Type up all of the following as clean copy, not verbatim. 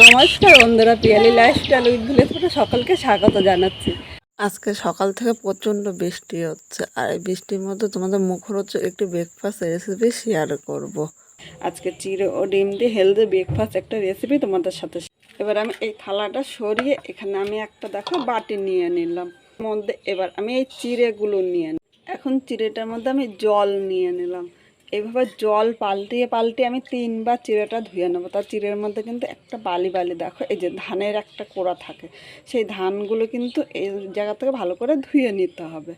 নমস্কার বন্ধুরা, Piyali lifestyle with village সকলকে স্বাগত জানাচ্ছি। আজকে সকাল থেকে প্রচণ্ড বৃষ্টি হচ্ছে, আর এই বৃষ্টির মধ্যে তোমাদের মুখরোচক একটি ব্রেকফাস্ট রেসিপি শেয়ার করব। আজকে চিড়ে ও ডিম দিয়ে হেলদি ব্রেকফাস্ট একটা রেসিপি তোমাদের সাথে। এবার আমি এই থালাটা সরিয়ে এখানে আমি একটা দেখো বাটি নিয়ে নিলাম মধ্যে। এবার আমি এই চিড়েগুলো নিয়ে এখন চিড়েটার মধ্যে আমি জল নিয়ে নিলাম। এইভাবে জল পাল্টিয়ে পাল্টিয়ে আমি 3বার চিড়েটা ধুয়ে নেবো। তার চিড়ের মধ্যে কিন্তু একটা বালি বালি দেখো, এই যে ধানের একটা কোড়া থাকে, সেই ধানগুলো কিন্তু এই জায়গা থেকে ভালো করে ধুয়ে নিতে হবে।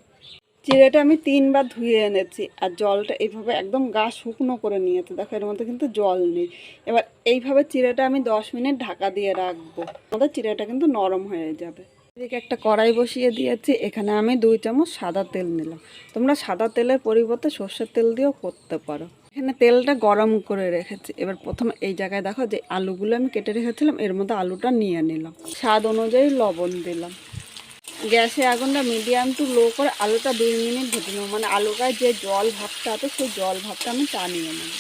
চিড়েটা আমি 3বার ধুয়ে এনেছি, আর জলটা এইভাবে একদম গা শুকনো করে নিয়েছে। দেখো এর মধ্যে কিন্তু জল নেই। এবার এইভাবে চিড়েটা আমি 10 মিনিট ঢাকা দিয়ে রাখবো, আমাদের চিড়েটা কিন্তু নরম হয়ে যাবে। এদিকে একটা কড়াই বসিয়ে দিয়েছি, এখানে আমি 2 চামচ সাদা তেল নিলাম। তোমরা সাদা তেলের পরিবর্তে সর্ষের তেল দিয়েও করতে পারো। এখানে তেলটা গরম করে রেখেছি। এবার প্রথমে এই জায়গায় দেখো যে আলুগুলো আমি কেটে রেখেছিলাম, এর মধ্যে আলুটা নিয়ে নিলাম। স্বাদ অনুযায়ী লবণ দিলাম। গ্যাসে আগুনটা মিডিয়াম টু লো করে আলুটা 2 মিনিট ভেজে নেব, মানে আলুটায় যে জল ভাবটা আছে সেই জল ভাবটা আমি টানিয়ে নেব।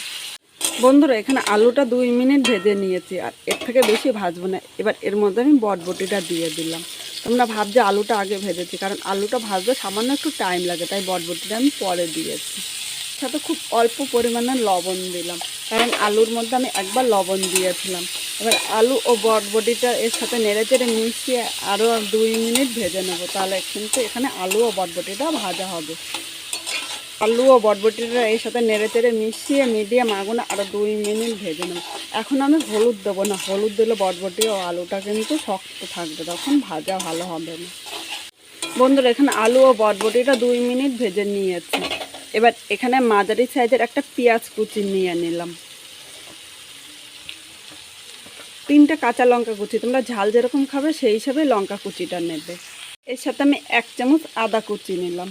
বন্ধুরা, এখানে আলুটা 2 মিনিট ভেজে নিয়েছি, আর এর থেকে বেশি ভাজবো না। এবার এর মধ্যে আমি বটবটিটা দিয়ে দিলাম। তোমরা ভাবছো আলুটা আগে ভেজেছি, কারণ আলুটা ভাজতে সামান্য একটু টাইম লাগে, তাই বটবটিটা আমি পরে দিয়েছি। সাথে খুব অল্প পরিমাণে লবণ দিলাম, কারণ আলুর মধ্যে আমি একবার লবণ দিয়েছিলাম। এবার আলু ও বটবটিটা এর সাথে নেড়েচেড়ে মিশিয়ে আরও 2 মিনিট ভেজে নেবো, তাহলে কিন্তু এখানে আলু ও বটবটিটা ভাজা হবে। আলু ও বটবটিটা এর সাথে নেড়েচেড়ে মিশিয়ে মিডিয়াম আগুনে আরও 2 মিনিট ভেজে নেব। এখন আমি হলুদ দেবো না, হলুদ দিলে বটবটি ও আলুটা কিন্তু শক্ত থাকবে, তখন ভাজা ভালো হবে না। বন্ধুরা, এখানে আলু ও বটবটিটা 2 মিনিট ভেজে নিয়েছি। এবার এখানে মাঝারি সাইজের একটা পেঁয়াজ কুচি নিয়ে নিলাম। 3টে কাঁচা লঙ্কা কুচি, তোমরা ঝাল যেরকম খাবে সেই হিসাবে লঙ্কা কুচিটা নেবে। এর সাথে আমি 1 চামচ আদা কুচি নিলাম।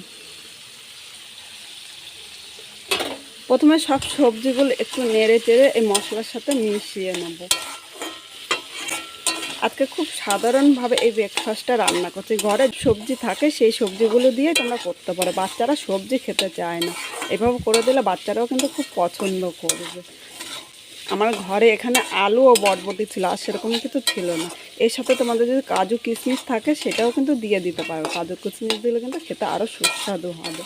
প্রথমে সব সবজিগুলো একটু নেড়ে চেড়ে এই মশলার সাথে মিশিয়ে নেব। আজকে খুব সাধারণভাবে এই ব্রেকফাস্টটা রান্না করছি। ঘরে সবজি থাকে সেই সবজিগুলো দিয়ে তোমরা করতে পারো। বাচ্চারা সবজি খেতে চায় না, এভাবে করে দিলে বাচ্চারাও কিন্তু খুব পছন্দ করবে। আমার ঘরে এখানে আলু ও বটবটি ছিল, আর সেরকম কিছু ছিল না। এর সাথে তোমাদের যদি কাজু কিশমিশ থাকে সেটাও কিন্তু দিয়ে দিতে পারো। কাজু কিশমিশ দিলে কিন্তু খেতে আরও সুস্বাদু হবে।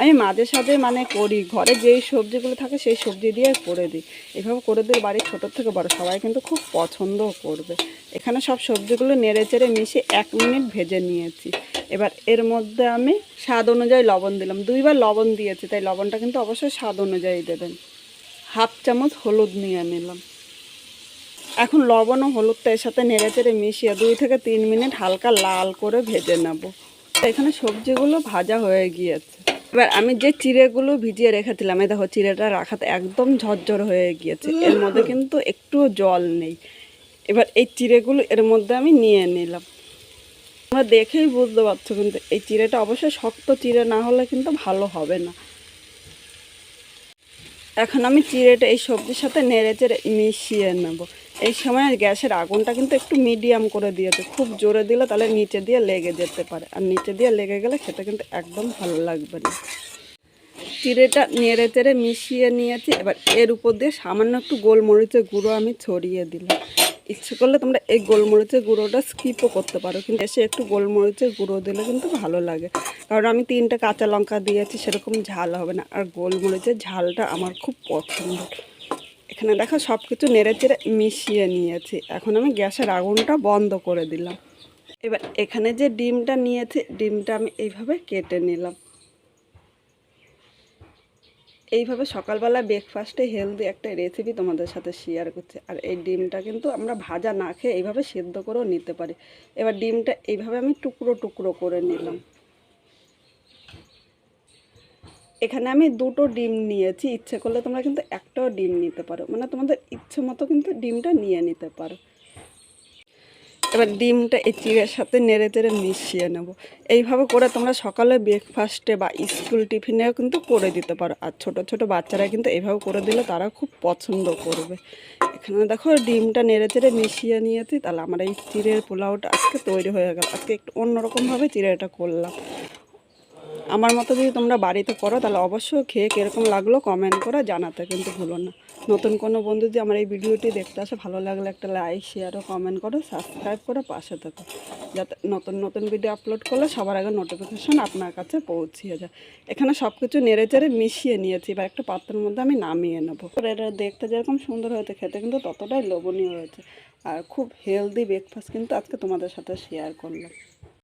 আমি মাঝে সাঝে করি, ঘরে যেই সবজিগুলো থাকে সেই সবজি দিয়ে করে দিই। এভাবে করে দিই, বাড়ির ছোটোর থেকে বড় সবাই কিন্তু খুব পছন্দও করবে। এখানে সব সবজিগুলো নেড়ে চেড়ে মিশিয়ে 1 মিনিট ভেজে নিয়েছি। এবার এর মধ্যে আমি স্বাদ অনুযায়ী লবণ দিলাম। 2বার লবণ দিয়েছি, তাই লবণটা কিন্তু অবশ্যই স্বাদ অনুযায়ী দেবেন। 1/2 চামচ হলুদ নিয়ে নিলাম। এখন লবণ ও হলুদটা এর সাথে নেড়েচেড়ে মিশিয়ে 2 থেকে 3 মিনিট হালকা লাল করে ভেজে নেব। এখানে সবজিগুলো ভাজা হয়ে গিয়েছে। এবার আমি যে চিড়েগুলো ভিজিয়ে রেখেছিলাম, এই দেখো চিড়েটা রাখাতে একদম ঝরঝর হয়ে গিয়েছে, এর মধ্যে কিন্তু একটুও জল নেই। এবার এই চিড়েগুলো এর মধ্যে আমি নিয়ে নিলাম। তোমরা দেখেই বুঝতে পারছো, কিন্তু এই চিড়েটা অবশ্যই শক্ত চিড়ে না হলে কিন্তু ভালো হবে না। এখন আমি চিড়েটা এই সবজির সাথে নেড়েচেড়ে মিশিয়ে নেব। এই সময় গ্যাসের আগুনটা কিন্তু একটু মিডিয়াম করে দিয়েছে, খুব জোরে দিলে তাহলে নিচে দিয়ে লেগে যেতে পারে, আর নিচে দিয়ে লেগে গেলে খেতে কিন্তু একদম ভালো লাগবে না। চিড়েটা নেড়েচেড়ে মিশিয়ে নিয়েছি। এবার এর উপর দিয়ে সামান্য একটু গোলমরিচের গুঁড়ো আমি ছড়িয়ে দিলাম। ইচ্ছে করলে তোমরা এই গোলমরিচের গুঁড়োটা স্কিপও করতে পারো, কিন্তু এসে একটু গোলমরিচের গুঁড়ো দিলে কিন্তু ভালো লাগে, কারণ আমি 3টে কাঁচা লঙ্কা দিয়েছি, সেরকম ঝাল হবে না, আর গোলমরিচের ঝালটা আমার খুব পছন্দ। এখানে দেখো সব কিছু নেড়েচেড়ে মিশিয়ে নিয়েছি। এখন আমি গ্যাসের আগুনটা বন্ধ করে দিলাম। এবার এখানে যে ডিমটা নিয়েছি, ডিমটা আমি এইভাবে কেটে নিলাম। এইভাবে সকালবেলা ব্রেকফাস্টে হেলদি একটা রেসিপি তোমাদের সাথে শেয়ার করছি। আর এই ডিমটা কিন্তু আমরা ভাজা না খেয়ে এইভাবে সেদ্ধ করেও নিতে পারি। এবার ডিমটা এইভাবে আমি টুকরো টুকরো করে নিলাম। এখানে আমি 2টো ডিম নিয়েছি, ইচ্ছে করলে তোমরা কিন্তু একটাও ডিম নিতে পারো, মানে তোমাদের ইচ্ছে মতো কিন্তু ডিমটা নিয়ে নিতে পারো। এবার ডিমটা এই চিড়ের সাথে নেড়ে চেড়ে মিশিয়ে নেব। এইভাবে করে তোমরা সকালে ব্রেকফাস্টে বা স্কুল টিফিনেও কিন্তু করে দিতে পারো, আর ছোট ছোট বাচ্চারা কিন্তু এইভাবে করে দিলে তারা খুব পছন্দ করবে। এখানে দেখো ডিমটা নেড়ে চেড়ে মিশিয়ে নিয়েছি, তাহলে আমার এই চিড়ের পোলাওটা আজকে তৈরি হয়ে গেল। আজকে একটু অন্যরকমভাবে চিড়েটা করলাম। আমার মতো যদি তোমরা বাড়িতে করো তাহলে অবশ্যই খেয়ে কীরকম লাগলো কমেন্ট করে জানাতে কিন্তু ভুলো না। নতুন কোনো বন্ধু যদি আমার এই ভিডিওটি দেখতে আসে, ভালো লাগলে একটা লাইক শেয়ার ও কমেন্ট করো, সাবস্ক্রাইব করে পাশে থাকো, যাতে নতুন নতুন ভিডিও আপলোড করলে সবার আগে নোটিফিকেশন আপনার কাছে পৌঁছিয়ে যায়। এখানে সব কিছু নেড়ে চেড়ে মিশিয়ে নিয়েছি, এবার একটা পাত্রের মধ্যে আমি নামিয়ে নেবো। এটা দেখতে যেরকম সুন্দর হয়েছে, খেতে কিন্তু ততটাই লোভনীয় হয়েছে। আর খুব হেলদি ব্রেকফাস্ট কিন্তু আজকে তোমাদের সাথে শেয়ার করলাম।